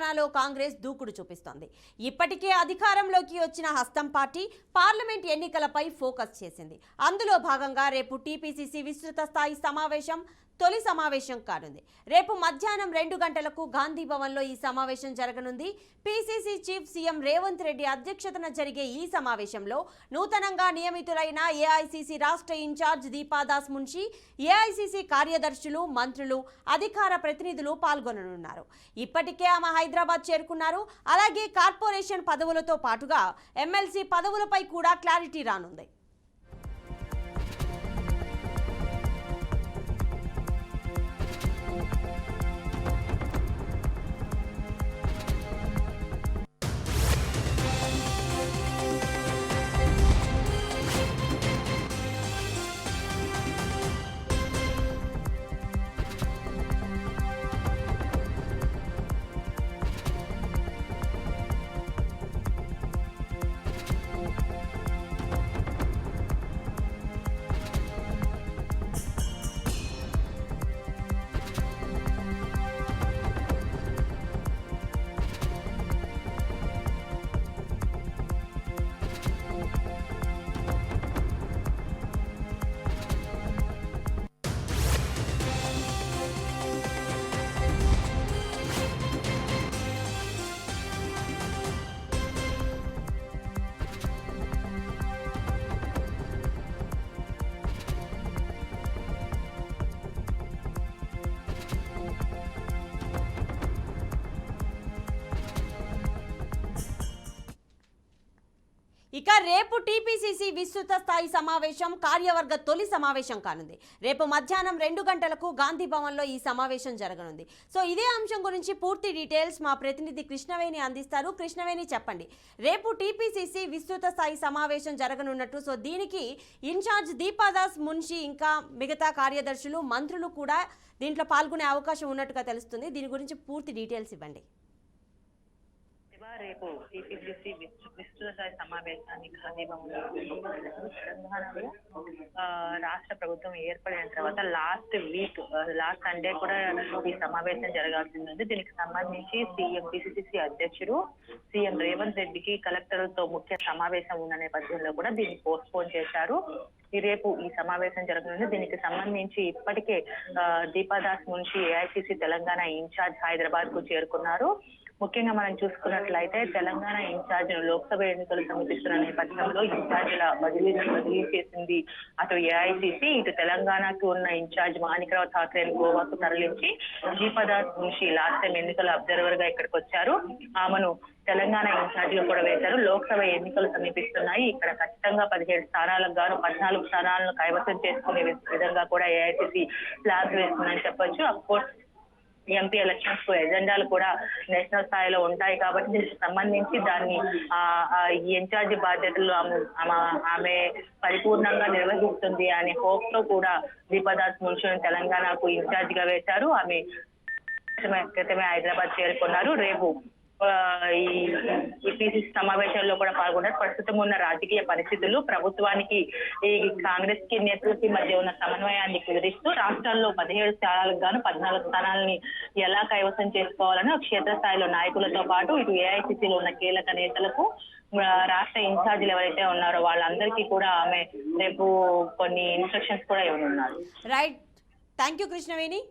తెలంగాణలో కాంగ్రెస్ దూకుడు చూపిస్తోంది. ఇప్పటికే అధికారంలోకి వచ్చిన హస్తం పార్టీ పార్లమెంట్ ఎన్నికలపై ఫోకస్ చేసింది. అందులో భాగంగా రేపు టీపీసీసీ విస్తృత స్థాయి సమావేశం తొలి సమావేశం కానుంది. రేపు మధ్యాహ్నం 2 గంటలకు గాంధీ భవన్లో ఈ సమావేశం జరగనుంది. PCC chief CM Revanth Reddy అధ్యక్షతన జరిగే ఈ సమావేశంలో నూతనంగా నియమితులైన ఏఐసీసీ రాష్ట్ర ఇన్ఛార్జ్ దీపాదాస్ మున్షి, ఏఐసీసీ కార్యదర్శులు, మంత్రులు, అధికార ప్రతినిధులు పాల్గొననున్నారు. ఇప్పటికే ఆమె హైదరాబాద్ చేరుకున్నారు. అలాగే కార్పొరేషన్ పదవులతో పాటుగా ఎమ్మెల్సీ పదవులపై కూడా క్లారిటీ రానుంది. ఇక రేపు టీపీసీసీ విస్తృత స్థాయి సమావేశం కార్యవర్గ తొలి సమావేశం కానుంది. రేపు మధ్యాహ్నం 2 గంటలకు గాంధీ భవన్లో ఈ సమావేశం జరగనుంది. సో ఇదే అంశం గురించి పూర్తి డీటెయిల్స్ మా ప్రతినిధి కృష్ణవేణి అందిస్తారు. కృష్ణవేణి, చెప్పండి, రేపు టీపీసీసీ విస్తృత స్థాయి సమావేశం జరగనున్నట్టు, సో దీనికి ఇన్ఛార్జ్ దీపాదాస్ మున్షి ఇంకా మిగతా కార్యదర్శులు, మంత్రులు కూడా దీంట్లో పాల్గొనే అవకాశం ఉన్నట్టుగా తెలుస్తుంది. దీని గురించి పూర్తి డీటెయిల్స్ ఇవ్వండి. రేపు టీపీసీసీ విస్తృత స్థాయి సమావేశాన్ని గాంధీ భవన్లో తెలంగాణలో రాష్ట్ర ప్రభుత్వం ఏర్పడిన తర్వాత లాస్ట్ సండే కూడా ఈ సమావేశం జరగాల్సి ఉంది. దీనికి సంబంధించి పీసీసీ అధ్యక్షుడు సీఎం రేవంత్ రెడ్డికి కలెక్టర్లతో ముఖ్య సమావేశం ఉన్న నేపథ్యంలో కూడా దీన్ని పోస్ట్ పోన్ చేశారు. రేపు ఈ సమావేశం జరగనుంది. దీనికి సంబంధించి ఇప్పటికే దీపాదాస్ మున్షి ఏఐసీసీ తెలంగాణ ఇన్ఛార్జ్ హైదరాబాద్ కు చేరుకున్నారు. ముఖ్యంగా మనం చూసుకున్నట్లయితే తెలంగాణ ఇన్ఛార్జ్ లోక్సభ ఎన్నికలు సమీపిస్తున్న నేపథ్యంలో ఇన్ఛార్జీల బదిలీ చేసింది అటు ఏఐసీసీ, ఇటు తెలంగాణకు ఉన్న ఇన్ఛార్జ్ మాణిక్రావు ఠాకరేని గోవాకు తరలించి దీపాదాస్ మున్షి లాస్ట్ టైం ఎన్నికల అబ్జర్వర్ గా ఇక్కడికి వచ్చారు. ఆమెను తెలంగాణ ఇన్ఛార్జ్ గా కూడా వేశారు. లోక్సభ ఎన్నికలు సమీపిస్తున్నాయి. ఇక్కడ ఖచ్చితంగా 17 స్థానాలకు గాను 14 స్థానాలను కైవసం చేసుకునే విధంగా కూడా ఏఐసీసీ ప్లాన్స్ వేస్తుందని చెప్పొచ్చు. అఫ్ కోర్స్ ఎంపీ ఎలక్షన్స్ కు ఎజెండాలు కూడా నేషనల్ స్థాయిలో ఉంటాయి కాబట్టి దీనికి సంబంధించి దాన్ని ఈ ఇన్ఛార్జి బాధ్యతలు ఆమె పరిపూర్ణంగా నిర్వహిస్తుంది అనే హోప్ తో కూడా దీపాదాస్ మున్షిని తెలంగాణకు ఇన్ఛార్జ్ గా వేశారు. ఆమె క్రితమే హైదరాబాద్ చేరుకున్నారు. రేపు ఈ పీసీసీ సమావేశాల్లో కూడా పాల్గొన్నారు. ప్రస్తుతం ఉన్న రాజకీయ పరిస్థితులు, ప్రభుత్వానికి ఈ కాంగ్రెస్ కి నేతృత్వ మధ్య ఉన్న సమన్వయాన్ని కుదిరిస్తూ రాష్ట్రాల్లో 17 స్థానాలకు గాను 14 స్థానాలని ఎలా కైవసం చేసుకోవాలని క్షేత్రస్థాయిలో నాయకులతో పాటు ఇటు ఏఐసీసీలో ఉన్న కీలక నేతలకు, రాష్ట్ర ఇన్ఛార్జీలు ఎవరైతే ఉన్నారో వాళ్ళందరికీ కూడా ఆమె రేపు కొన్ని ఇన్స్ట్రక్షన్స్ కూడా ఇవ్వనున్నారు. Right, thank you Krishnaveni.